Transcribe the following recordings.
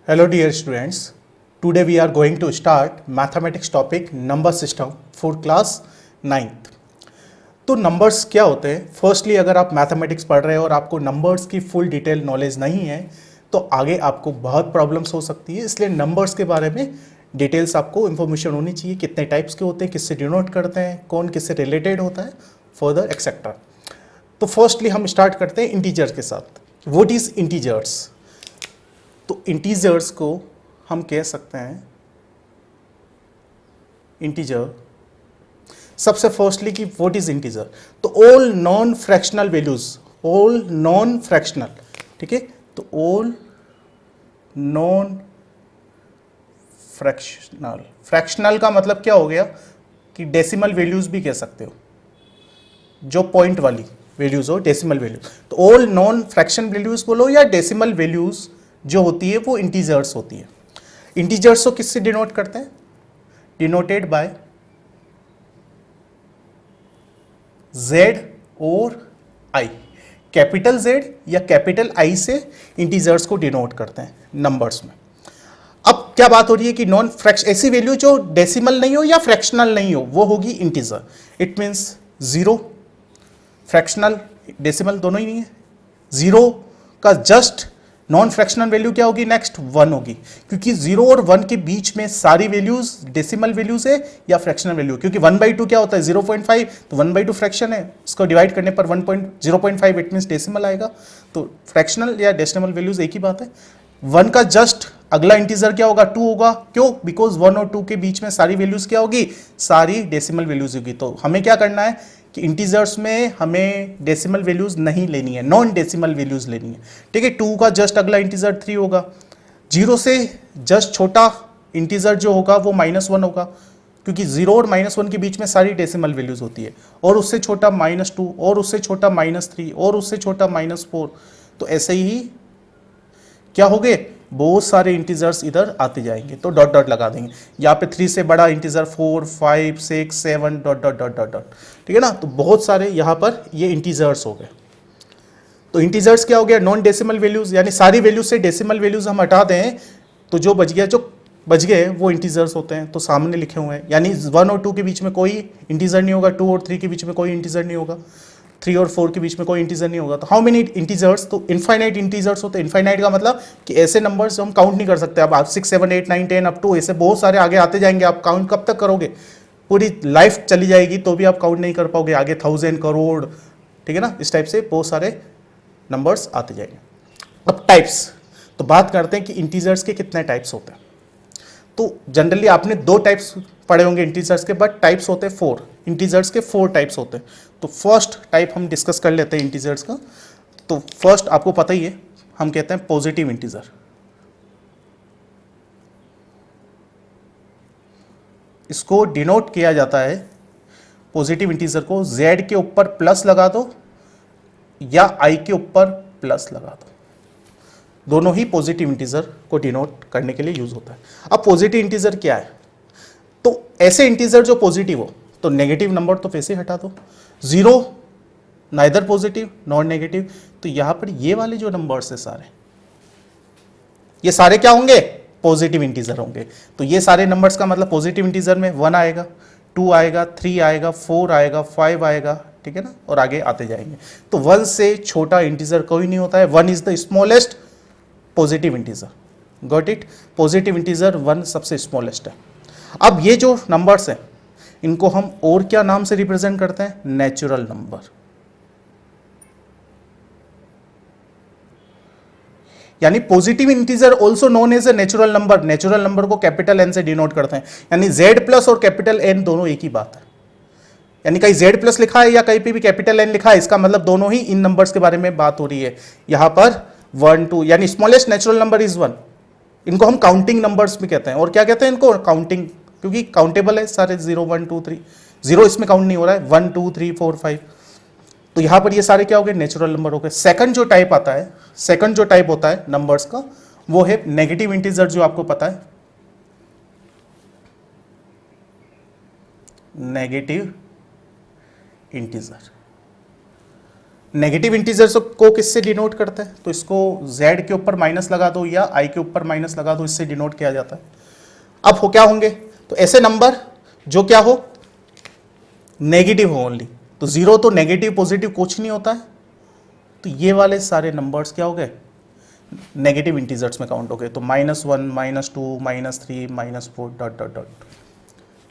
Hello dear students, today we are going to start mathematics topic number system for class 9th। तो numbers क्या होते हैं? Firstly अगर आप मैथमेटिक्स पढ़ रहे हो और आपको नंबर्स की फुल डिटेल नॉलेज नहीं है तो आगे आपको बहुत प्रॉब्लम्स हो सकती है, इसलिए नंबर्स के बारे में डिटेल्स आपको इन्फॉर्मेशन होनी चाहिए, कितने टाइप्स के होते हैं, किससे डिनोट करते हैं, कौन किससे रिलेटेड होता है, फर्दर एक्सेट्रा। तो फर्स्टली हम स्टार्ट करते हैं इंटीजर्स के साथ। What is integers? तो इंटीजर्स को हम कह सकते हैं इंटीजर। सबसे फर्स्टली कि व्हाट इज इंटीजर, तो all non fractional values, all non fractional, ठीक है। तो ऑल नॉन फ्रैक्शनल, फ्रैक्शनल का मतलब क्या हो गया कि डेसिमल वैल्यूज भी कह सकते हो, जो पॉइंट वाली वैल्यूज हो डेसिमल वैल्यू। तो ऑल नॉन फ्रैक्शन वैल्यूज बोलो या डेसिमल वैल्यूज जो होती है वो इंटीजर्स होती है। इंटीजर्स को किससे डिनोट करते हैं? डिनोटेड बाय Z और I, कैपिटल Z या कैपिटल I से इंटीजर्स को डिनोट करते हैं नंबर्स में। अब क्या बात हो रही है कि नॉन फ्रैक्शन, ऐसी वैल्यू जो डेसिमल नहीं हो या फ्रैक्शनल नहीं हो वो होगी integer. It means zero, fractional decimal दोनों ही नहीं है। जीरो का जस्ट नॉन फ्रैक्शनल वैल्यू क्या होगी? नेक्स्ट 1 होगी, क्योंकि 0 और 1 के बीच में सारी वैल्यूज डेसिमल वैल्यूज है या फ्रैक्शनल वैल्यू, क्योंकि 1/2 क्या होता है? 0.5, तो 1/2 फ्रैक्शन है, इसको डिवाइड करने पर 0.5 इट मीन्स डेसिमल आएगा। तो फ्रैक्शनल या डेसिमल वैल्यूज एक ही बात है। 1 का जस्ट अगला इंटीजर क्या होगा? 2 होगा। क्यों? बिकॉज 1 और 2 के बीच में सारी वैल्यूज क्या होगी? सारी डेसिमल वैल्यूज होगी। तो हमें क्या करना है कि इंटीजर्स में हमें डेसिमल वैल्यूज नहीं लेनी है, नॉन डेसिमल वैल्यूज लेनी है, ठीक है। 2 का जस्ट अगला इंटीजर 3 होगा। 0 से जस्ट छोटा इंटीजर जो होगा वो -1 होगा, क्योंकि 0 और -1 के बीच में सारी डेसिमल वैल्यूज होती है। और उससे छोटा -2, और उससे छोटा -3, और उससे छोटा -4। तो ऐसे ही क्या हो गए? बहुत सारे इंटीजर्स इधर आते जाएंगे, तो डॉट डॉट लगा देंगे। यहाँ पे 3 से बड़ा integer 4, 5, 6, 7 dot dot dot dot dot, ठीक है ना। तो बहुत सारे यहाँ पर ये इंटीजर्स हो गए। तो इंटीजर्स क्या हो गया? नॉन डेसिमल वैल्यूज, यानी सारी वैल्यूज से डेसिमल वैल्यूज हम हटा दें तो जो बच गया, जो बच गए वो इंटीजर्स होते हैं। तो सामने लिखे हुए हैं, यानी 1 और 2 के बीच में कोई इंटीजर नहीं होगा, 2 और 3 के बीच में कोई इंटीजर नहीं होगा, 3 और 4 के बीच में कोई इंटीजर नहीं होगा। तो हाउ मेनी इंटीजर्स? तो इनफाइनाइट इंटीजर्स होते हैं। इनफाइनाइट का मतलब कि ऐसे नंबर्स हम काउंट नहीं कर सकते। अब आप 6, 7, 8, 9, 10 अप टू ऐसे बहुत सारे आगे आते जाएंगे, आप काउंट कब तक करोगे? पूरी लाइफ चली जाएगी तो भी आप काउंट नहीं कर पाओगे, आगे 1000 करोड़, ठीक है ना। इस टाइप से बहुत सारे नंबर्स आते जाएंगे। अब टाइप्स, तो बात करते हैं कि इंटीजर्स के कितने टाइप्स होते हैं। तो जनरली आपने 2 टाइप्स पढ़े होंगे इंटीजर्स के, बट टाइप्स होते हैं 4। इंटीजर्स के 4 टाइप्स होते हैं। तो फर्स्ट टाइप हम डिस्कस कर लेते हैं इंटीजर्स का। तो फर्स्ट आपको पता ही है, हम कहते हैं पॉजिटिव इंटीजर। इसको डिनोट किया जाता है, पॉजिटिव इंटीजर को, z के ऊपर प्लस लगा दो या i के ऊपर प्लस लगा दो, दोनों ही पॉजिटिव इंटीजर को डिनोट करने के लिए यूज होता है। अब पॉजिटिव इंटीजर क्या है? तो ऐसे इंटीजर जो पॉजिटिव हो, तो नेगेटिव नंबर तो वैसे हटा दो। 0 नाइदर पॉजिटिव नॉर नेगेटिव, तो यहां पर ये वाले जो नंबर्स है सारे, ये सारे क्या होंगे? पॉजिटिव इंटीजर होंगे। तो ये सारे नंबर्स का मतलब पॉजिटिव इंटीजर में 1 आएगा, 2 आएगा, 3 आएगा, 4 आएगा, 5 आएगा, ठीक है ना, और आगे आते जाएंगे। तो 1 से छोटा इंटीजर कोई नहीं होता है। 1 is the smallest positive integer. Got it? Positive integer 1 सबसे स्मॉलेस्ट है। अब ये जो नंबर्स हैं इनको हम और क्या नाम से रिप्रेजेंट करते हैं? Natural number. यानी positive integer also known as a natural number. Natural number को कैपिटल एन से डिनोट करते हैं, यानी जेड प्लस और कैपिटल एन दोनों एक ही बात है। यानी कहीं जेड प्लस लिखा है या कहीं पे भी कैपिटल एन लिखा है, इसका मतलब दोनों ही इन नंबर्स के बारे में बात हो रही है। यहां पर 1, 2, यानी स्मॉलेस्ट नेचुरल नंबर इज 1। इनको हम काउंटिंग नंबर्स भी कहते हैं। और क्या कहते हैं इनको? काउंटिंग, क्योंकि काउंटेबल है सारे। 0, 1, 2, 3, 0 इसमें काउंट नहीं हो रहा है। 1, 2, 3, 4, 5, तो यहां पर ये सारे क्या हो गए? नेचुरल नंबर हो गए। सेकंड जो टाइप आता है, सेकंड जो टाइप होता है नंबर्स का, वो है नेगेटिव इंटीजर, जो आपको पता है नेगेटिव इंटीजर। नेगेटिव इंटीजर्स को किससे डिनोट करते हैं? तो इसको z के ऊपर माइनस लगा दो या i के ऊपर माइनस लगा दो, इससे डिनोट किया जाता है। अब हो क्या होंगे? तो ऐसे नंबर जो क्या हो, नेगेटिव हो ओनली। तो जीरो तो नेगेटिव पॉजिटिव कुछ नहीं होता है, तो ये वाले सारे नंबर्स क्या हो गए? नेगेटिव इंटीजर्स में काउंट हो गए। तो -1, -2, -3, -4 डॉट डॉट डॉट।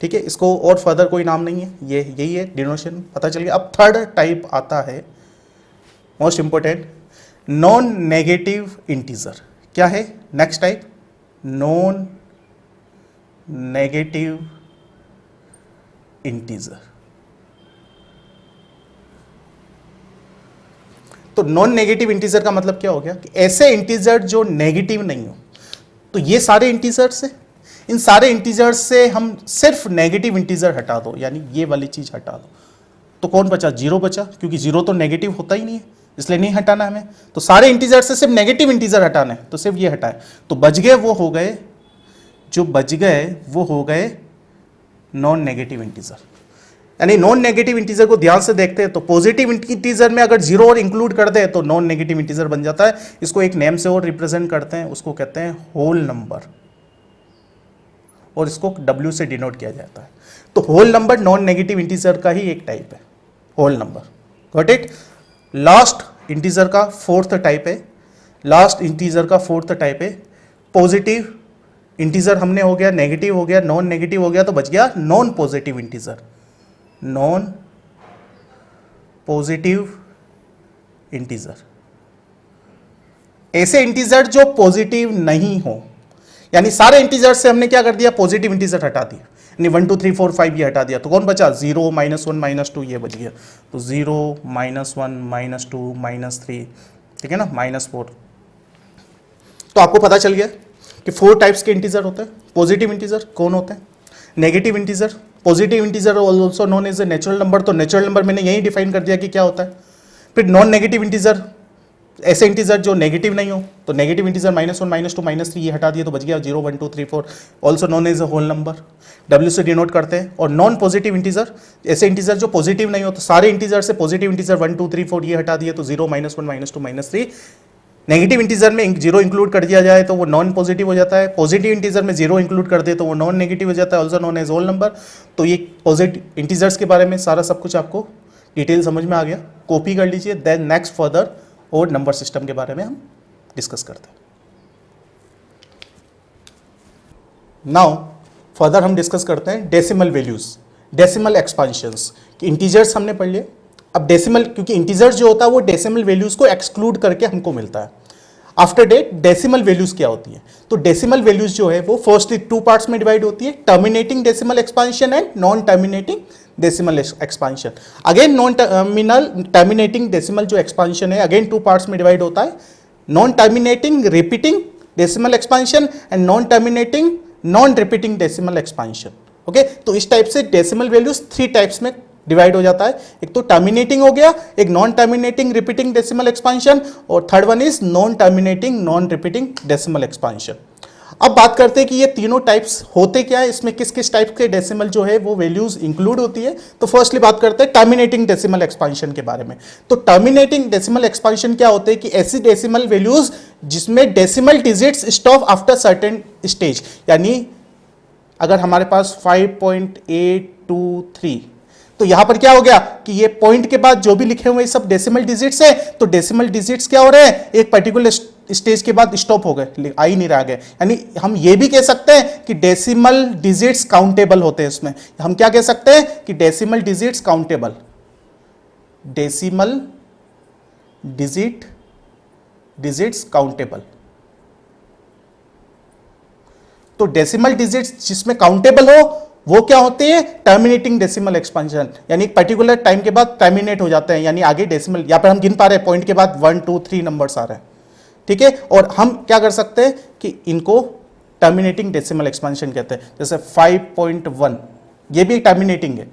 ठीक है, इसको और फर्दर कोई नाम नहीं है, ये यही है डिनोशन, पता चल गया। अब थर्ड टाइप आता है most important, non negative integer. क्या है next type? Non negative integer. तो नॉन नेगेटिव इंटीजर का मतलब क्या हो गया कि ऐसे इंटीजर जो नेगेटिव नहीं हो। तो ये सारे इंटीजर्स है, इन सारे इंटीजर्स से हम सिर्फ नेगेटिव इंटीजर हटा दो, यानी ये वाली चीज हटा दो, तो कौन बचा? जीरो बचा, क्योंकि जीरो तो नेगेटिव होता ही नहीं है, इसलिए नहीं हटाना हमें। तो सारे इंटीजर से सिर्फ नेगेटिव इंटीजर हटाना है, तो सिर्फ ये हटाए। तो बच गए वो हो गए, जो बच गए वो हो गए नॉन नेगेटिव इंटीजर। यानी नॉन नेगेटिव इंटीजर को ध्यान से देखते हैं तो पॉजिटिव इंटीजर में अगर जीरो और इंक्लूड कर दे तो नॉन नेगेटिव इंटीजर बन जाता है। इसको एक नेम से और रिप्रेजेंट करते हैं, उसको कहते हैं होल नंबर, और इसको W से डिनोट किया जाता है। तो whole number non negative integer का ही एक टाइप है, whole number. Got it? Last integer का फोर्थ टाइप है, लास्ट इंटीजर का फोर्थ टाइप है पॉजिटिव इंटीजर। हमने हो गया नेगेटिव, हो गया नॉन नेगेटिव, हो गया, तो बच गया non positive integer. Non positive integer, ऐसे इंटीजर जो पॉजिटिव नहीं हो। यानी सारे इंटीजर से हमने क्या कर दिया? पॉजिटिव इंटीजर हटा दिया, यानी 1 2 3 4 5 ये हटा दिया। तो कौन बचा? 0, -1, -2 ये बच गया। तो 0, -1, -2, -3, ठीक है ना, -4। तो आपको पता चल गया कि 4 टाइप्स के इंटीजर होते हैं। पॉजिटिव इंटीजर कौन होते हैं? Negative integer. Positive integer also known as a natural number. तो नेचुरल नंबर मैंने यही डिफाइन कर दिया कि क्या होता है। फिर नॉन नेगेटिव इंटीजर, ऐसे इंटीजर जो नेगेटिव नहीं हो। तो नेगेटिव इंटीजर -1, -2, -3 ये हटा दिया, तो बच गया 0, 1 2 3 4, also known as a whole number, W से डिनोट करते हैं। और नॉन पॉजिटिव इंटीजर, ऐसे इंटीजर जो पॉजिटिव नहीं हो। तो सारे इंटीजर से पॉजिटिव इंटीजर 1 2 3 4 ये हटा दिए, तो 0, -1, -2, -3। नेगेटिव इंटीजर में 0 इंक्लूड कर दिया जाए तो वो नॉन पॉजिटिव हो जाता है। पॉजिटिव इंटीजर में 0 इंक्लूड कर दे तो वो नॉन नेगेटिव हो जाता है, also known as whole number. तो ये पॉजिटिव इंटीजर्स के बारे में सारा सब कुछ आपको डिटेल समझ में आ गया, कॉपी कर लीजिए। देन नेक्स्ट फर्दर और नंबर सिस्टम के बारे में हम डिस्कस करते हैं। नाउ फर्दर हम डिस्कस करते हैं डेसिमल वैल्यूज, डेसिमल एक्सपांशंस। कि इंटीजर्स हमने पढ़ लिए, अब डेसिमल, क्योंकि इंटीजर्स जो होता है वो डेसिमल वैल्यूज को एक्सक्लूड करके हमको मिलता है। आफ्टर डेट डेसिमल वैल्यूज क्या होती है? तो डेसिमल वैल्यूज जो है वो फर्स्टली 2 पार्ट्स में डिवाइड होती है, terminating decimal expansion and non terminating decimal expansion. Again non terminating decimal जो एक्सपांशन है अगेन 2 पार्ट्स में डिवाइड होता है, non terminating repeating decimal expansion and non terminating non repeating decimal expansion. Okay, तो इस टाइप से डेसिमल वैल्यूज 3 टाइप्स में divide हो जाता है। एक तो टर्मिनेटिंग हो गया, एक non terminating repeating decimal expansion, और third one is non terminating non repeating decimal expansion. अब बात करते हैं कि ये तीनों टाइप्स होते क्या है, इसमें किस किस टाइप के डेसिमल जो है वो वैल्यूज इंक्लूड होती है। तो फर्स्टली बात करते हैं टर्मिनेटिंग डेसिमल एक्सपांशन के बारे में। तो टर्मिनेटिंग डेसिमल एक्सपांशन क्या होते हैं कि ऐसी डेसिमल वैल्यूज जिसमें decimal digits stop after certain stage. यानी अगर हमारे पास 5.823, तो यहां पर क्या हो गया कि ये पॉइंट के बाद जो भी लिखे हुए सब डेसिमल डिजिट्स है, तो डेसिमल डिजिट्स क्या हो रहे हैं, एक पर्टिकुलर स्टेज के बाद स्टॉप हो गए, आ ही नहीं रह गए। यानी हम ये भी कह सकते हैं कि डेसिमल डिजिट्स काउंटेबल होते हैं। इसमें हम क्या कह सकते हैं कि decimal digits countable, decimal digits countable. तो डेसिमल डिजिट्स जिसमें काउंटेबल हो वो क्या होते हैं, टर्मिनेटिंग डेसिमल एक्सपांशन। यानी एक पर्टिकुलर टाइम के बाद टर्मिनेट हो जाते हैं, यानी आगे डेसिमल, यहां पर हम गिन पा रहे हैं पॉइंट के बाद 1 2 3 नंबर्स आ रहे हैं, ठीक है। और हम क्या कर सकते हैं कि इनको टर्मिनेटिंग डेसिमल एक्सपांशन कहते हैं। जैसे 5.1 ये भी टर्मिनेटिंग है,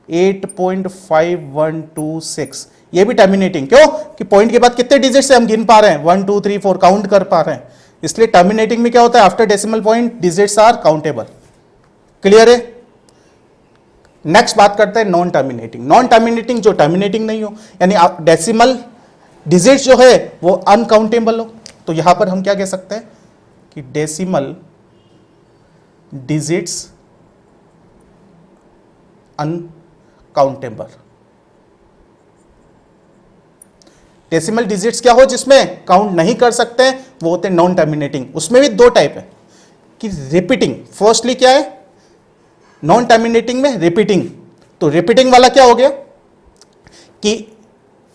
8.5126 ये भी टर्मिनेटिंग, क्यों कि पॉइंट के बाद कितने डिजिट से हम गिन पा रहे हैं, 1 2 3 4 काउंट कर पा रहे हैं। इसलिए टर्मिनेटिंग में क्या होता है, after decimal point digits are countable. Clear है। नेक्स्ट बात करते हैं नॉन टर्मिनेटिंग। नॉन टर्मिनेटिंग जो टर्मिनेटिंग नहीं हो, यानी आप डेसिमल डिजिट्स जो है वो अनकाउंटेबल हो, तो यहां पर हम क्या कह सकते हैं कि decimal digits uncountable. Decimal digits क्या हो जिसमें काउंट नहीं कर सकते हैं, वो होते हैं नॉन टर्मिनेटिंग। उसमें भी दो टाइप है कि रिपीटिंग। फर्स्टली क्या है, नॉन टर्मिनेटिंग में रिपीटिंग। तो रिपीटिंग वाला क्या हो गया कि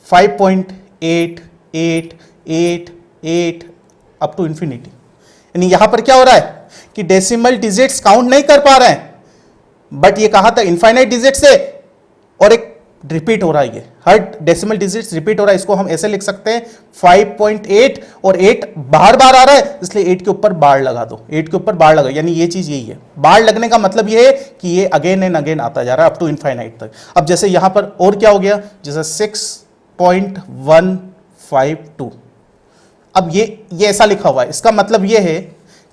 5.8888 अप टू इंफिनिटी, यानी यहां पर क्या हो रहा है कि डेसिमल डिजिट्स काउंट नहीं कर पा रहे हैं, बट ये कहा था इनफाइनाइट डिजिट से, और एक रिपीट हो रहा है, ये हर डेसिमल डिजिट्स रिपीट हो रहा है। इसको हम ऐसे लिख सकते हैं 5.8 और 8 बार बार आ रहा है, इसलिए 8 के ऊपर बार लगा दो, 8 के ऊपर बार लगा, यानी ये चीज यही है। बार लगने का मतलब ये है कि ये अगेन एंड अगेन आता जा रहा है अप टू इनफाइनाइट तक। अब जैसे यहां पर और क्या हो गया, जैसे 6.152, अब ये ऐसा लिखा हुआ है, इसका मतलब ये है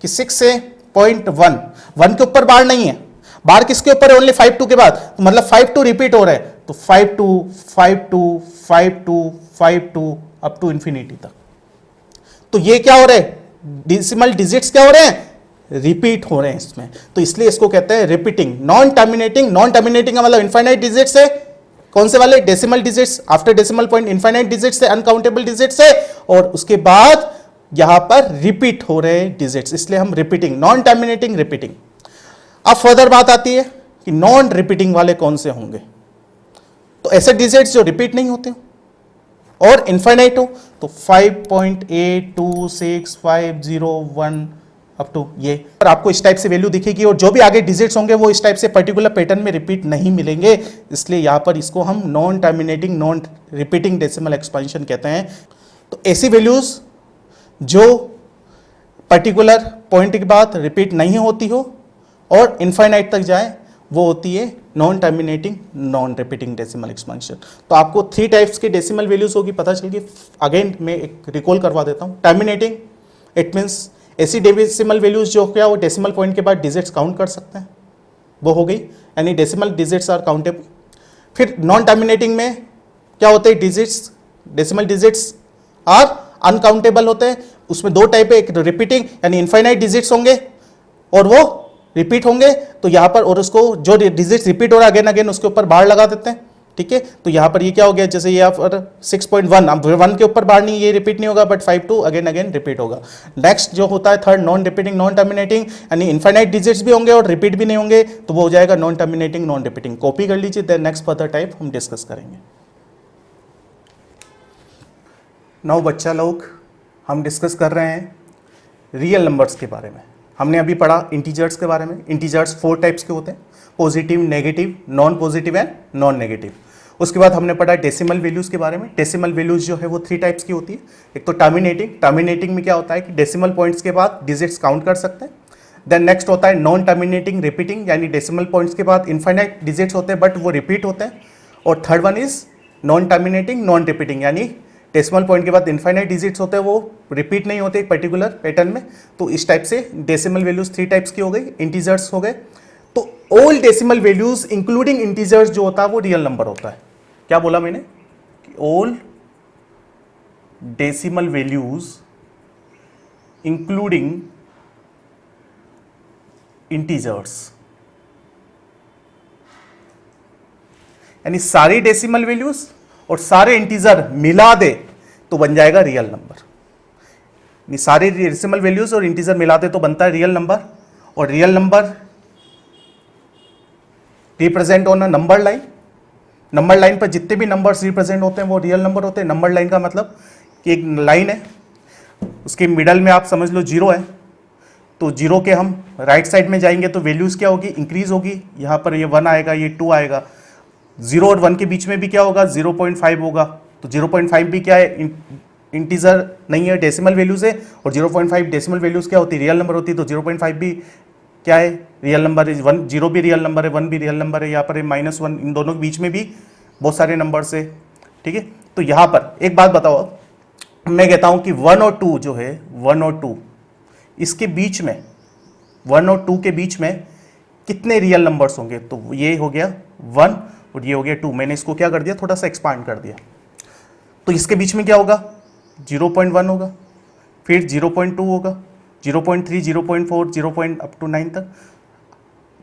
कि 6 से 0.1 के ऊपर बार नहीं है, बार किसके ऊपर है, ओनली 52 के बाद, तो मतलब 52 रिपीट हो रहे हैं, तो 52 52 52 52 अप टू इंफिनिटी तक। तो ये क्या हो रहे हैं, डेसिमल डिजिट्स क्या हो रहे हैं, रिपीट हो रहे हैं इसमें, तो इसलिए इसको कहते हैं repeating. Non terminating, non terminating का मतलब इनफाइनाइट डिजिट्स है, कौन से वाले, decimal digits, after decimal point infinite digits है, अनकाउंटेबल डिजिट्स है, और उसके बाद यहां पर रिपीट हो रहे हैं डिजिट्स, इसलिए हम रिपीटिंग, नॉन टर्मिनेटिंग, रिपीटिंग। अब फर्दर बात आती है कि नॉन रिपीटिंग वाले कौन से होंगे, तो ऐसे डिजिट्स जो रिपीट नहीं होते हो और इनफाइनाइट हो, तो 5.82651 अप टू ये, और आपको इस टाइप से वैल्यू दिखेगी, और जो भी आगे डिजिट्स होंगे वो इस टाइप से पर्टिकुलर पैटर्न में रिपीट नहीं मिलेंगे, इसलिए यहां पर इसको हम non terminating, non repeating decimal expansion कहते हैं। तो ऐसी वैल्यूज जो पर्टिकुलर पॉइंट के बाद रिपीट नहीं होती हो और इनफाइनाइट तक जाए, वो होती है non terminating, non repeating decimal expansion. तो आपको 3 टाइप्स के डेसिमल वैल्यूज होगी, पता चल गई। अगेन मैं एक रिकॉल करवा देता हूँ। टर्मिनेटिंग, इट मीन्स ऐसी डेसिमल वैल्यूज जो क्या वो डेसिमल पॉइंट के बाद डिजिट्स काउंट कर सकते हैं, वो हो गई, यानी डेसिमल डिजिट्स आर काउंटेबल। फिर नॉन टर्मिनेटिंग में क्या होते हैं, digits, decimal digits are uncountable होते हैं। उसमें 2 टाइप है, एक रिपीटिंग यानी इनफाइनाइट डिजिट्स होंगे और वो रिपीट होंगे, तो यहां पर, और उसको जो डिजिट्स रिपीट हो रहा है अगेन अगेन उसके ऊपर बार लगा देते हैं, ठीक है। तो यहां पर ये क्या हो गया, जैसे यहाँ पर 6.1, अब 1 के ऊपर बार नहीं, ये रिपीट नहीं होगा, बट 52 अगेन अगेन रिपीट होगा। नेक्स्ट जो होता है third, non repeating, non terminating, यानी इनफाइनाइट डिजिट्स भी होंगे और रिपीट भी नहीं होंगे, तो वो हो जाएगा non terminating, non repeating. Copy कर लीजिए, देन नेक्स्ट फर्दर टाइप हम डिस्कस करेंगे। नाउ बच्चा लोग, हम डिस्कस कर रहे हैं रियल नंबर्स के बारे में। हमने अभी पढ़ा इंटीजर्स के बारे में। इंटीजर्स 4 टाइप्स के होते हैं, positive, negative, non positive and non negative. उसके बाद हमने पढ़ा डेसिमल वैल्यूज के बारे में। डेसिमल वैल्यूज जो है वो 3 टाइप्स की होती है। एक तो टर्मिनेटिंग, टर्मिनेटिंग में क्या होता है कि डेसिमल पॉइंट्स के बाद डिजिट्स काउंट कर सकते हैं। देन नेक्स्ट होता है नॉन टर्मिनेटिंग, रिपीटिंग, यानी डेसिमल पॉइंट्स के बाद इनफाइनाइट डिजिट्स होते हैं बट वो रिपीट होते हैं। और third one is non terminating, non repeating, यानी डेसिमल पॉइंट के बाद इनफाइनाइट डिजिट्स होते हैं, वो रिपीट नहीं होते एक पर्टिकुलर पैटर्न में। तो इस टाइप से डेसिमल वैल्यूज 3 टाइप्स की हो गई, इंटीजर्स हो गए। तो all decimal values including integers जो होता है वो रियल नंबर होता है। क्या बोला मैंने कि all decimal values including integers, यानी सारी डेसिमल वैल्यूज और सारे इंटीजर मिला दे तो बन जाएगा रियल नंबर। सारे डेसिमल वैल्यूज और इंटीजर मिला दे तो बनता है रियल नंबर। और real number represent on a number line. Number line पर जितने भी नंबर्स रिप्रेजेंट होते हैं वो रियल नंबर होते हैं। नंबर लाइन का मतलब कि एक लाइन है, उसके मिडल में आप समझ लो 0 है, तो 0 के हम राइट साइड में जाएंगे तो वैल्यूज क्या होगी, इंक्रीज होगी। यहाँ पर ये 1 आएगा, ये 2 आएगा। 0 और 1 के बीच में भी क्या होगा, 0.5 होगा। तो 0.5 भी क्या है, इंटीजर नहीं है, डेसिमल वैल्यूज है। और 0.5 डेसिमल वैल्यूज क्या होती है, रियल नंबर होती है। तो 0.5 भी क्या है, रियल नंबर है। 0 भी रियल नंबर है, 1 भी रियल नंबर है। यहाँ पर -1, इन दोनों के बीच में भी बहुत सारे नंबर्स है, ठीक है। तो यहाँ पर एक बात बताओ, मैं कहता हूँ कि 1 और 2 जो है, 1 और 2 इसके बीच में, 1 और 2 के बीच में कितने रियल नंबर्स होंगे, तो ये हो गया 1 और ये हो गया 2। मैंने इसको क्या कर दिया, थोड़ा सा एक्सपांड कर दिया। तो इसके बीच में क्या होगा, 0.1 होगा, फिर 0.2 होगा, 0.3, 0.4, 0. अप टू 9 तक।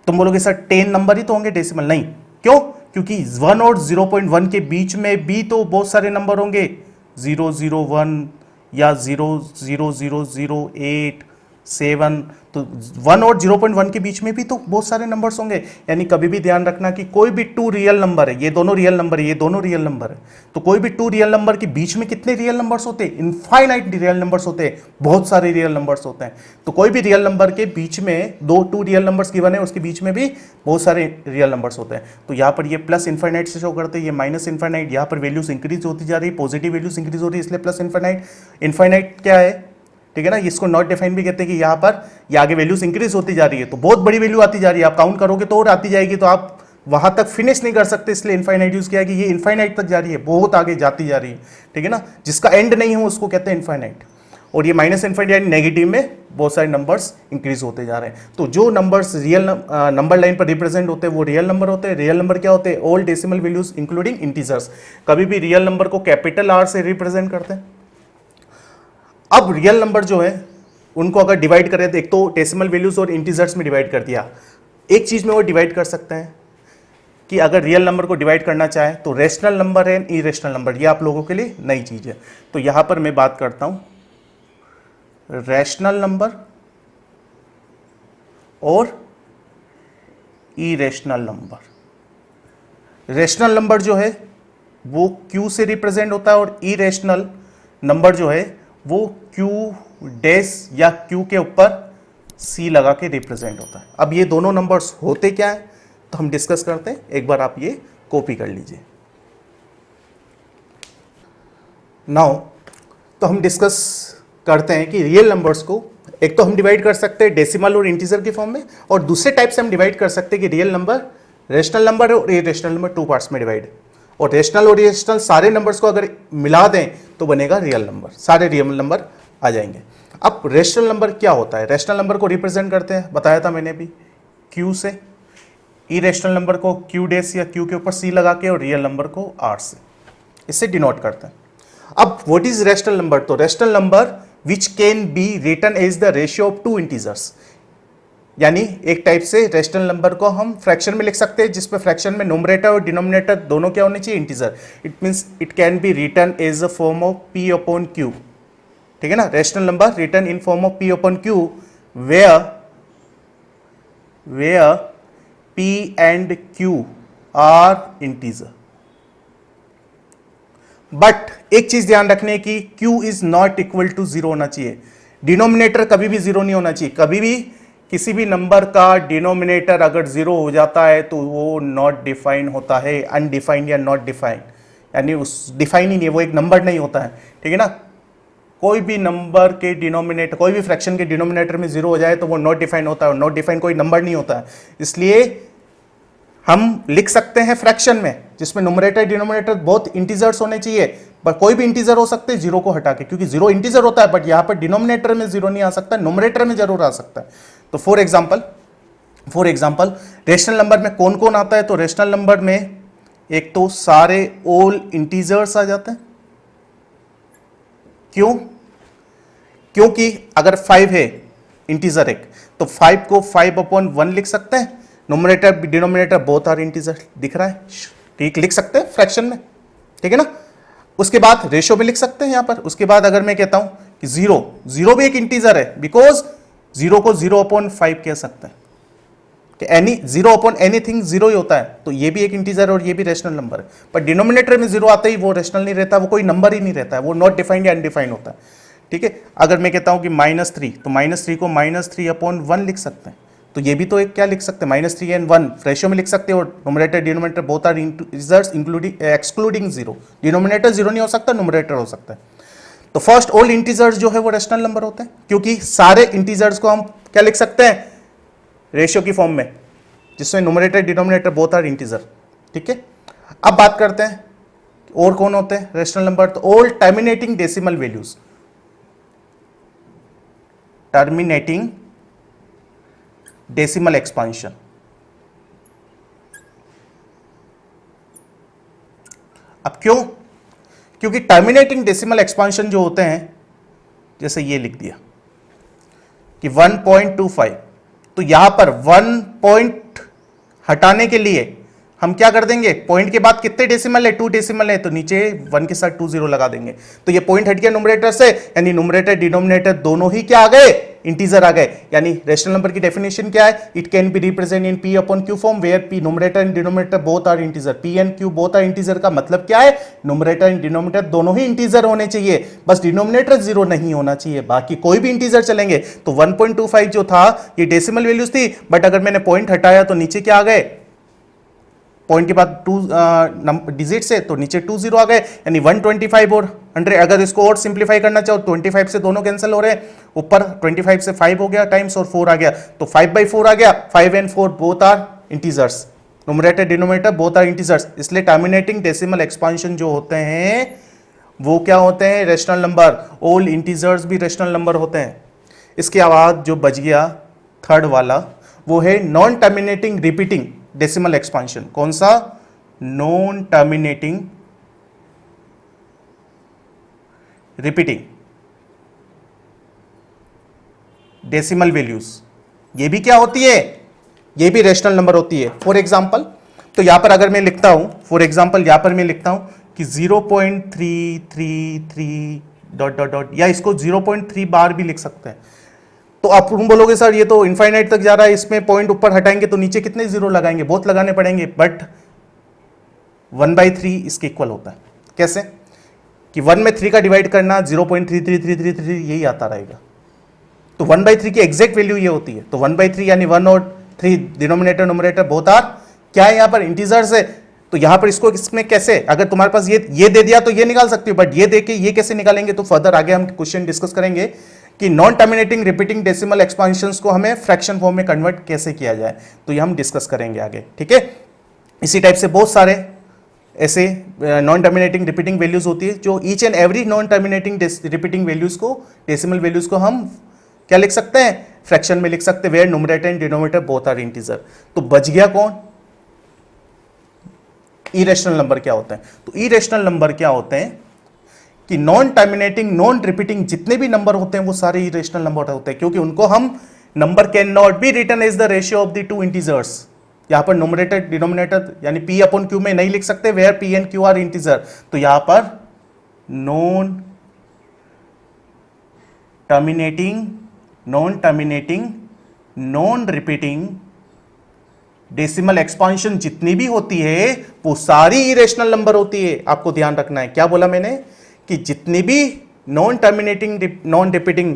तुम बोलोगे सर 10 नंबर ही तो होंगे डेसिमल, नहीं, क्यों, क्योंकि 1 और 0.1 के बीच में भी तो बहुत सारे नंबर होंगे, 001 या 00008 7, तो 1 और 0.1 के बीच में भी तो बहुत सारे नंबर्स होंगे। यानी कभी भी ध्यान रखना कि कोई भी 2 रियल नंबर है, ये दोनों रियल नंबर है, ये दोनों रियल नंबर है, तो कोई भी 2 रियल नंबर के बीच में कितने रियल नंबर्स होते हैं, इनफाइनाइट रियल नंबर्स होते हैं, बहुत सारे रियल नंबर्स होते हैं। तो कोई भी रियल नंबर के बीच में 2 रियल नंबर्स गिवन है, उसके बीच में भी बहुत सारे रियल नंबर्स होते हैं। तो यहाँ पर ये प्लस इनफाइनाइट से शो करते हैं, ये माइनस इनफाइनाइट, यहाँ पर वैल्यूज इंक्रीज होती जा रही है, पॉजिटिव वैल्यूज इंक्रीज हो रही है, इसलिए प्लस इनफाइनाइट। इनफाइनाइट क्या है, ठीक है ना, इसको नॉट डिफाइन भी कहते हैं कि यहाँ पर ये आगे वैल्यूज इंक्रीज होती जा रही है, तो बहुत बड़ी वैल्यू आती जा रही है, आप काउंट करोगे तो और आती जाएगी, तो आप वहां तक फिनिश नहीं कर सकते, इसलिए इनफाइनाइट यूज किया है कि ये इनफाइनाइट तक जा रही है, बहुत आगे जाती जा रही है, ठीक है ना, जिसका एंड नहीं हो उसको कहते हैं इनफाइनाइट। और ये माइनस इनफाइनाइट यानी नेगेटिव में बहुत सारे नंबर्स इंक्रीज होते जा रहे हैं। तो जो नंबर्स रियल नंबर लाइन पर रिप्रेजेंट होते हैं वो रियल नंबर होते हैं। रियल नंबर क्या होते हैं, all decimal values including integers. कभी भी रियल नंबर को कैपिटल आर से रिप्रेजेंट करते हैं। अब रियल नंबर जो है उनको अगर डिवाइड करें तो एक तो डेसिमल वैल्यूज और इंटीजर्स में डिवाइड कर दिया, एक चीज में वो डिवाइड कर सकते हैं कि अगर रियल नंबर को डिवाइड करना चाहे तो रेशनल नंबर है, इरेशनल नंबर, ये आप लोगों के लिए नई चीज है। तो यहां पर मैं बात करता हूं रैशनल नंबर और इरेशनल नंबर। रैशनल नंबर जो है वो Q से रिप्रेजेंट होता है और इरेशनल नंबर जो है वो Q डैश या Q के ऊपर C लगा के रिप्रेजेंट होता है। अब ये दोनों नंबर्स होते क्या है तो हम डिस्कस करते हैं, एक बार आप ये कॉपी कर लीजिए। नाउ तो हम डिस्कस करते हैं कि रियल नंबर्स को एक तो हम डिवाइड कर सकते हैं डेसिमल और इंटीजर के फॉर्म में, और दूसरे टाइप से हम डिवाइड कर सकते हैं कि रियल नंबर, रेशनल नंबर और इरेशनल नंबर, 2 पार्ट्स में डिवाइड। और रेशनल और इरेशनल सारे नंबर्स को अगर मिला दें तो बनेगा रियल नंबर, सारे रियल नंबर आ जाएंगे। अब रेशनल नंबर क्या होता है, रेशनल नंबर को रिप्रेजेंट करते हैं, बताया था मैंने भी, Q से, इरेशनल नंबर को Q डैश या Q के ऊपर C लगा के, और रियल नंबर को R से, इससे डिनोट करते हैं। अब व्हाट इज रेशनल नंबर, तो rational number which can be written as the ratio of 2 integers, यानी एक टाइप से रेशनल नंबर को हम फ्रैक्शन में लिख सकते हैं, जिसमें फ्रैक्शन में न्यूमरेटर और डिनोमिनेटर दोनों क्या होने चाहिए, integer. It means it can be written as a form of P upon Q, ठीक है ना, rational number written in form of P upon Q where P and Q are integer. But एक चीज ध्यान रखने की, Q is not equal to 0 होना चाहिए, डिनोमिनेटर कभी भी 0 नहीं होना चाहिए। कभी भी किसी भी नंबर का डिनोमिनेटर अगर 0 हो जाता है तो वो नॉट डिफाइन होता है, अनडिफाइंड या नॉट डिफाइंड, यानी उस डिफाइन ही नहीं है, वो एक नंबर नहीं होता है, ठीक है ना। कोई भी नंबर के डिनोमिनेटर, कोई भी फ्रैक्शन के डिनोमिनेटर में 0 हो जाए तो वो नॉट डिफाइन होता है, और नॉट डिफाइन कोई नंबर नहीं होता है। इसलिए हम लिख सकते हैं फ्रैक्शन में जिसमें न्यूमरेटर डिनोमिनेटर बहुत इंटीजर्स होने चाहिए, पर कोई भी इंटीजर हो सकते हैं 0 को हटा के, क्योंकि 0 इंटीजर होता है, बट यहां पर डिनोमिनेटर में 0 नहीं आ सकता, न्यूमरेटर में जरूर आ सकता है। तो फॉर एग्जाम्पल रेशनल नंबर में कौन कौन आता है, तो रेशनल नंबर में एक तो सारे ऑल इंटीजर्स आ जाते हैं। क्यों, क्योंकि अगर 5 है इंटीजर एक, तो 5 को 5/1 लिख सकते हैं, nominator denominator both are integer, दिख रहा है, ठीक, लिख सकते हैं फ्रैक्शन में, ठीक है ना। उसके बाद रेशियो में लिख सकते हैं यहां पर। उसके बाद अगर मैं कहता हूं कि 0 भी एक इंटीजर है, बिकॉज 0 को 0/5 कह सकते हैं कि एनी 0/एनीथिंग 0 ही होता है, तो ये भी एक इंटीजर है और ये भी रेशनल नंबर है। पर डिनोमिनेटर में 0 आते ही वो रेशनल नहीं रहता, वो कोई नंबर ही नहीं रहता है, वो नॉट डिफाइंड या अनडिफाइंड होता है, ठीक है। अगर मैं कहता हूं कि -3, तो -3 को -3/1 लिख सकते हैं, तो ये भी तो एक क्या लिख सकते हैं, -3 and 1 रेशियो में लिख सकते हैं, और nominator denominator both are integers including excluding 0, denominator 0 नहीं हो सकता, नोमिनेटर हो सकता है। तो फर्स्ट ऑल इंटीजर्स जो है वो रेशनल नंबर होते हैं, क्योंकि सारे इंटीजर्स को हम क्या लिख सकते हैं, रेशियो की फॉर्म में, जिसमें nominator denominator both are integer, ठीक है। अब बात करते हैं और कौन होते हैं रेशनल नंबर, तो all terminating decimal values, terminating decimal expansion. अब क्यों, क्योंकि टर्मिनेटिंग डेसिमल एक्सपांशन जो होते हैं, जैसे ये लिख दिया कि 1.25, तो यहां पर 1 पॉइंट हटाने के लिए हम क्या कर देंगे, पॉइंट के बाद कितने डेसिमल है, 2 डेसिमल है, तो नीचे 1 के साथ 2 0 लगा देंगे, तो ये पॉइंट हट गया न्यूमरेटर से, यानी न्यूमरेटर डिनोमिनेटर दोनों ही क्या आ गए, इंटीजर आ गए। यानी रेशनल नंबर की डेफिनेशन क्या है, it can be represent in P upon Q form where P numerator and denominator both are integer. P and Q both are integer का मतलब क्या है, न्यूमरेटर एंड डिनोमिनेटर दोनों ही इंटीजर होने चाहिए, बस डिनोमिनेटर 0 नहीं होना चाहिए, बाकी कोई भी इंटीजर चलेंगे। तो 1.25 जो था ये डेसिमल वैल्यूज थी, बट अगर मैंने पॉइंट हटाया तो नीचे क्या आ गए, पॉइंट के बाद 2 डिजिट से, तो नीचे 2 0 आ गए, यानी 125 और 100। अगर इसको और सिंप्लीफाई करना चाहो, 25 से दोनों कैंसिल हो रहे हैं, ऊपर 25 से 5 हो गया टाइम्स और 4 आ गया, तो 5/4 आ गया। 5 and 4 both are integers, numerator denominator both are integers, इसलिए टर्मिनेटिंग डेसिमल एक्सपांशन जो होते हैं वो क्या होते हैं, रेशनल नंबर। ऑल इंटीजर्स भी रेशनल नंबर होते हैं। इसके बाद जो बच गया थर्ड वाला, वो है non terminating repeating decimal expansion. कौन सा, non terminating repeating decimal values. ये भी क्या होती है, ये भी रेशनल नंबर होती है। फॉर एग्जांपल, तो यहां पर अगर मैं लिखता हूं, फॉर एग्जांपल यहां पर मैं लिखता हूं कि 0.333 डॉट डॉट डॉट, या इसको 0.3 बार भी लिख सकते हैं। तो आप बोलोगे सर ये तो इनफाइनाइट तक जा रहा है, इसमें पॉइंट ऊपर हटाएंगे तो नीचे कितने जीरो लगाएंगे, बहुत लगाने पड़ेंगे, बट 1/3 इसके इक्वल होता है। कैसे कि 1 में 3 का डिवाइड करना 0.33333 यही आता रहेगा, तो 1/3 की एग्जैक्ट वैल्यू ये होती है। तो 1/3 यानी 1 और 3 डिनोमिनेटर न्यूमरेटर बोथ आर क्या है, यहां पर इंटीजर्स है। तो यहां पर इसको इसमें कैसे, अगर तुम्हारे पास ये दे दिया तो ये निकाल सकते हो, बट ये देके ये कैसे निकालेंगे, तो फर्दर आगे हम क्वेश्चन डिस्कस करेंगे कि नॉन टर्मिनेटिंग रिपीटिंग डेसिमल एक्सपांशंस को हमें फ्रैक्शन फॉर्म में कन्वर्ट कैसे किया जाए, तो ये हम डिस्कस करेंगे आगे, ठीक है। इसी टाइप से बहुत सारे ऐसे नॉन टर्मिनेटिंग रिपीटिंग वैल्यूज होती है, जो each and every non terminating repeating values को, डेसिमल वैल्यूज को हम क्या लिख सकते हैं, फ्रैक्शन में लिख सकते हैं, where numerator and denominator both are integer. तो बच गया कौन, इरेशनल नंबर क्या होते हैं। तो इरेशनल नंबर क्या होते हैं कि नॉन टर्मिनेटिंग नॉन रिपीटिंग जितने भी नंबर होते हैं वो सारे इरेशनल नंबर होते हैं, क्योंकि उनको हम number can not be written as the ratio of the two integers. यहां पर नोमिनेटर डिनोमिनेटर यानी पी अपॉन क्यू में नहीं लिख सकते, where P and Q are integer. तो यहां पर non terminating non repeating decimal expansion जितनी भी होती है वो सारी इरेशनल नंबर होती है। आपको ध्यान रखना है, क्या बोला मैंने कि जितनी भी non terminating non repeating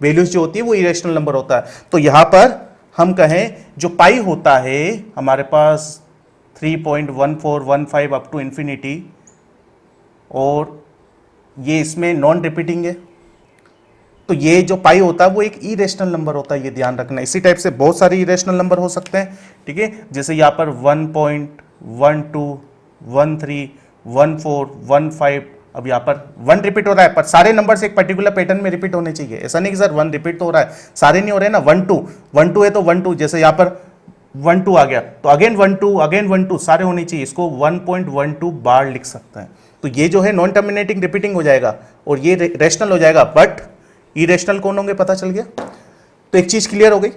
values जो होती है वो इरेशनल नंबर होता है। तो यहां पर हम कहें जो पाई होता है हमारे पास 3.1415 अप टू इंफिनिटी, और ये इसमें नॉन रिपीटिंग है, तो ये जो पाई होता है वो एक इरेशनल नंबर होता है, ये ध्यान रखना। इसी टाइप से बहुत सारे इरेशनल नंबर हो सकते हैं, ठीक है। जैसे यहाँ पर 1.12 13 14 15, अब यहाँ पर 1 रिपीट हो रहा है, पर सारे नंबर्स एक पर्टिकुलर पैटर्न में रिपीट होने चाहिए। ऐसा नहीं कि सर 1 रिपीट तो हो रहा है, सारे नहीं हो रहे ना। 1 2 है तो 1 2, जैसे यहाँ पर 1 2 आ गया तो अगेन 1 2 अगेन 1 2 सारे होने चाहिए। इसको 1.12 बार लिख सकते हैं। तो ये जो है नॉन टर्मिनेटिंग रिपीटिंग हो जाएगा और ये रेशनल हो जाएगा, बट इरेशनल कौन होंगे पता चल गया। तो एक चीज क्लियर हो गई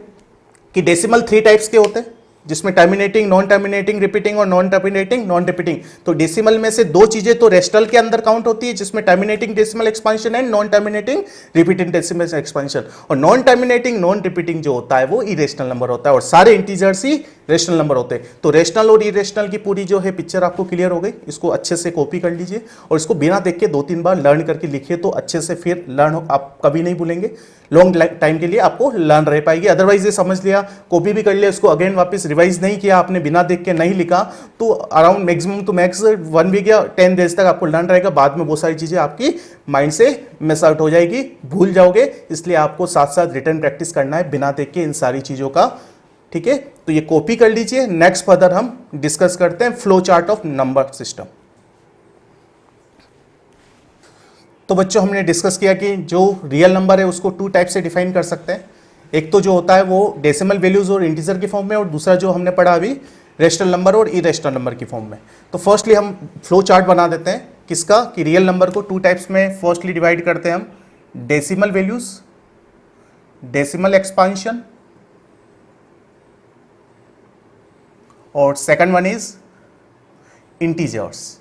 कि डेसिमल 3 टाइप्स के होते हैं, जिसमें टर्मिनेटिंग नॉन टर्मिनेटिंग रिपीटिंग और नॉन टर्मिनेटिंग नॉन रिपीटिंग। तो डेसिमल में से 2 चीजें तो रेशनल के अंदर काउंट होती है, जिसमें terminating decimal expansion and non terminating repeating decimal expansion. और नॉन टर्मिनेटिंग नॉन रिपीटिंग जो होता है वो इरेशनल नंबर होता है, और सारे इंटीजर्स ही रेशनल नंबर होते हैं। तो रेशनल और इरेशनल की पूरी जो है पिक्चर आपको क्लियर हो गई। इसको अच्छे से कॉपी कर लीजिए और इसको बिना देख के 2-3 बार लर्न करके लिखिए, तो अच्छे से फिर लर्न आप कभी नहीं भूलेंगे। लॉन्ग टाइम के लिए आपको लर्न रह पाएगी। अदरवाइज ये समझ लिया, कॉपी भी कर लिया, इसको अगेन वापस रिवाइज नहीं किया आपने, बिना देख के नहीं लिखा, तो around maximum two max 1 week या 10 डेज तक आपको लर्न रहेगा। बाद में बहुत सारी चीजें आपकी माइंड से मिस आउट हो जाएगी, भूल जाओगे। इसलिए आपको साथ साथ रिटर्न प्रैक्टिस करना है बिना देख के इन सारी चीजों का, ठीक है। तो ये कॉपी कर लीजिए। नेक्स्ट फर्दर हम डिस्कस करते हैं flow chart of number system. तो बच्चों हमने डिस्कस किया कि जो रियल नंबर है उसको 2 टाइप से डिफाइन कर सकते हैं। एक तो जो होता है वो डेसिमल वैल्यूज और इंटीजर के फॉर्म में, और दूसरा जो हमने पढ़ा अभी रेशनल नंबर और इरेशनल नंबर की फॉर्म में। तो फर्स्टली हम फ्लो चार्ट बना देते हैं किसका, कि रियल नंबर को टू टाइप्स में फर्स्टली डिवाइड करते हैं हम, डेसिमल वैल्यूज, डेसिमल एक्सपांशन, और second one is integers.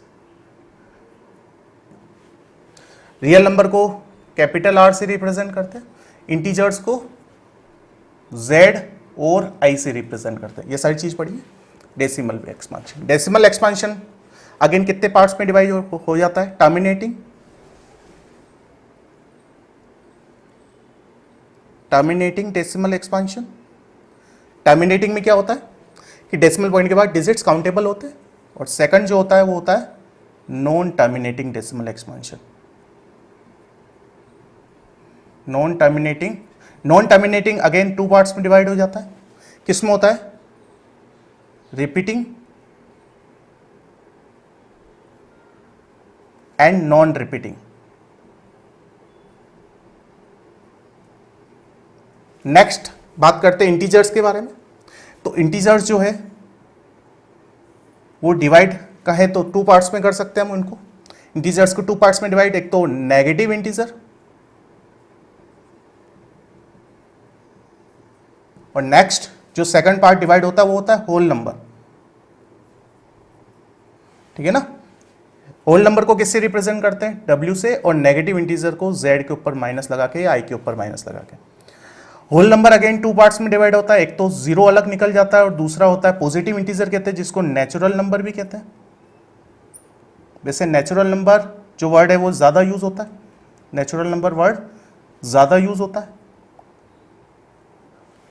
Real number को कैपिटल आर से रिप्रेजेंट करते हैं, इंटीजर्स को जेड और आई से रिप्रेजेंट करते हैं। ये सारी चीज पढ़िए। Decimal expansion, decimal expansion again कितने पार्ट्स में डिवाइड हो जाता है, terminating, terminating decimal expansion. Terminating में क्या होता है कि डेसिमल पॉइंट के बाद डिजिट्स काउंटेबल होते हैं, और सेकंड जो होता है वो होता है non terminating decimal expansion. Non terminating, non terminating again two parts में डिवाइड हो जाता है। किसमें होता है, repeating and non repeating. Next बात करते हैं इंटीजर्स के बारे में। तो इंटीजर्स जो है वो डिवाइड का है तो टू पार्ट्स में कर सकते हैं हम उनको। इंटीजर्स को टू पार्ट्स में डिवाइड, एक तो नेगेटिव इंटीजर और नेक्स्ट जो सेकंड पार्ट डिवाइड होता है वो होता है होल नंबर। ठीक है ना। होल नंबर को किससे रिप्रेजेंट करते हैं, डब्ल्यू से, और नेगेटिव इंटीजर को जेड के ऊपर माइनस लगा के या आई के ऊपर माइनस लगा के। Whole number again two parts में डिवाइड होता है, एक तो जीरो अलग निकल जाता है और दूसरा होता है पॉजिटिव इंटीजर कहते हैं, जिसको नेचुरल नंबर भी कहते हैं। वैसे नेचुरल नंबर जो वर्ड है वो ज्यादा यूज होता है, नेचुरल नंबर वर्ड ज्यादा यूज होता है।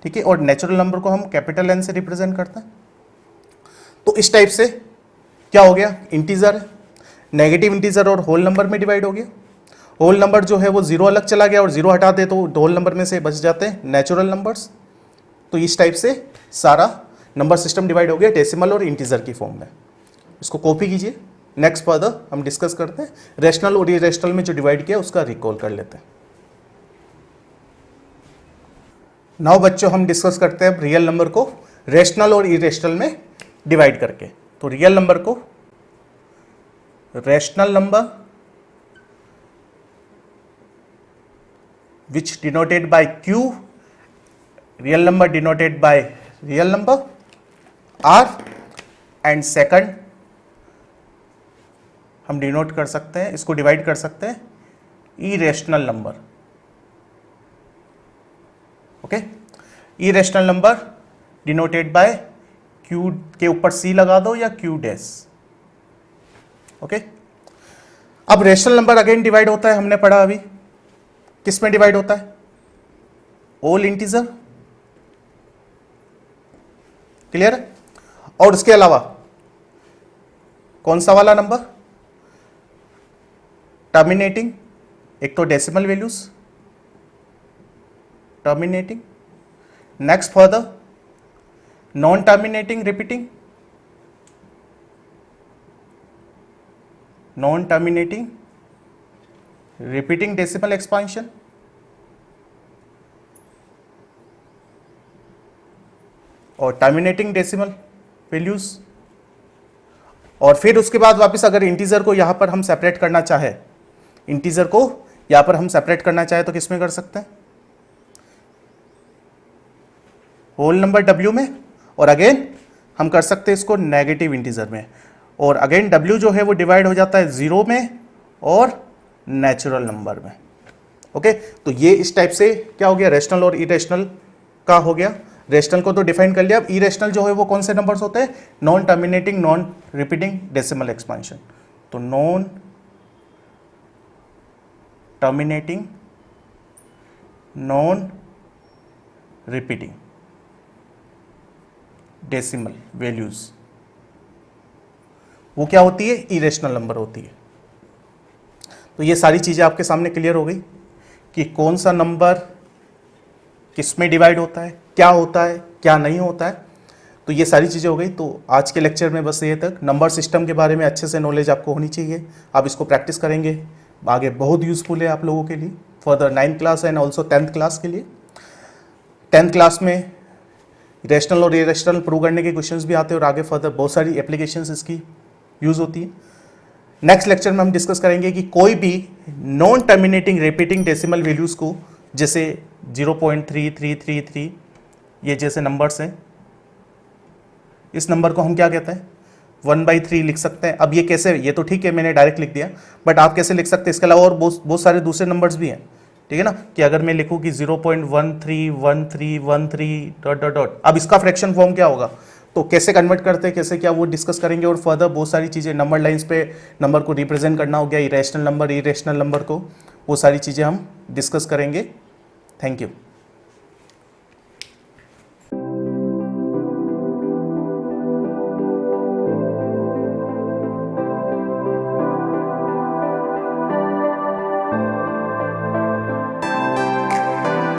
ठीक है, और नेचुरल नंबर को हम कैपिटल एन से रिप्रेजेंट करते हैं। तो इस टाइप से क्या हो गया, इंटीजर, नेगेटिव इंटीजर और होल नंबर में डिवाइड हो गया। होल नंबर जो है वो जीरो अलग चला गया और जीरो हटा दे तो होल नंबर में से बच जाते हैं नेचुरल नंबर्स। तो इस टाइप से सारा नंबर सिस्टम डिवाइड हो गया डेसिमल और इंटीजर की फॉर्म में। इसको कॉपी कीजिए। नेक्स्ट फर्दर हम डिस्कस करते हैं रेशनल और इरेशनल में जो डिवाइड किया उसका रिकॉल कर लेते हैं। नाउ बच्चों हम डिस्कस करते हैं रियल नंबर को रेशनल और इरेशनल में डिवाइड करके। तो रियल नंबर को rational number which denoted by q, real number denoted by real number r, and second हम डिनोट कर सकते हैं, इसको डिवाइड कर सकते हैं irrational number. Okay, irrational number denoted by q के ऊपर c लगा दो या q डैश। ओके, अब रेशनल नंबर अगेन डिवाइड होता है, हमने पढ़ा अभी किस में डिवाइड होता है, ऑल इंटीजर। क्लियर है। और उसके अलावा कौन सा वाला नंबर, टर्मिनेटिंग, एक तो decimal values terminating, next further non terminating repeating, non terminating repeating decimal expansion, और टर्मिनेटिंग डेसिमल वैल्यूज। और फिर उसके बाद वापस अगर इंटीजर को यहां पर हम सेपरेट करना चाहे, इंटीजर को यहां पर हम सेपरेट करना चाहे तो किस में कर सकते हैं, होल नंबर डब्ल्यू में, और अगेन हम कर सकते हैं इसको नेगेटिव इंटीजर में। और अगेन डब्ल्यू जो है वो डिवाइड हो जाता है जीरो में और नेचुरल नंबर में। ओके, तो ये इस टाइप से क्या हो गया, रेशनल और इरेशनल का हो गया। रेशनल को तो डिफाइन कर लिया। अब इरेशनल जो है वो कौन से नंबर्स होते हैं, non terminating non repeating decimal expansion. तो non terminating non repeating decimal values वो क्या होती है, इरेशनल नंबर होती है। तो ये सारी चीज़ें आपके सामने क्लियर हो गई कि कौन सा नंबर किस में डिवाइड होता है, क्या होता है, क्या नहीं होता है। तो ये सारी चीज़ें हो गई। तो आज के लेक्चर में बस ये तक। नंबर सिस्टम के बारे में अच्छे से नॉलेज आपको होनी चाहिए। आप इसको प्रैक्टिस करेंगे, आगे बहुत यूज़फुल है आप लोगों के लिए further 9th class and also 10th class के लिए। 10th क्लास में रैशनल और इरेशनल प्रूव करने के क्वेश्चंस भी आते हैं और आगे फर्दर बहुत सारी एप्लीकेशंस इसकी यूज़ होती है। नेक्स्ट लेक्चर में हम डिस्कस करेंगे कि कोई भी non terminating repeating decimal values को, जैसे 0.3333 ये जैसे नंबर्स हैं, इस नंबर को हम क्या कहते हैं 1/3 लिख सकते हैं। अब ये कैसे, ये तो ठीक है मैंने डायरेक्ट लिख दिया, बट आप कैसे लिख सकते हैं, इसके अलावा और बहुत सारे दूसरे नंबर्स भी हैं, ठीक है ना, कि अगर मैं लिखूँ कि 0.131313 डॉट डॉट डॉट, अब इसका फ्रैक्शन फॉर्म क्या होगा, तो कैसे कन्वर्ट करते हैं, कैसे क्या, वो डिस्कस करेंगे। और फर्दर बहुत सारी चीज़ें, नंबर लाइंस पे नंबर को रिप्रेजेंट करना हो गया, इरेशनल नंबर, इरेशनल नंबर को, वो सारी चीज़ें हम डिस्कस करेंगे। Thank you.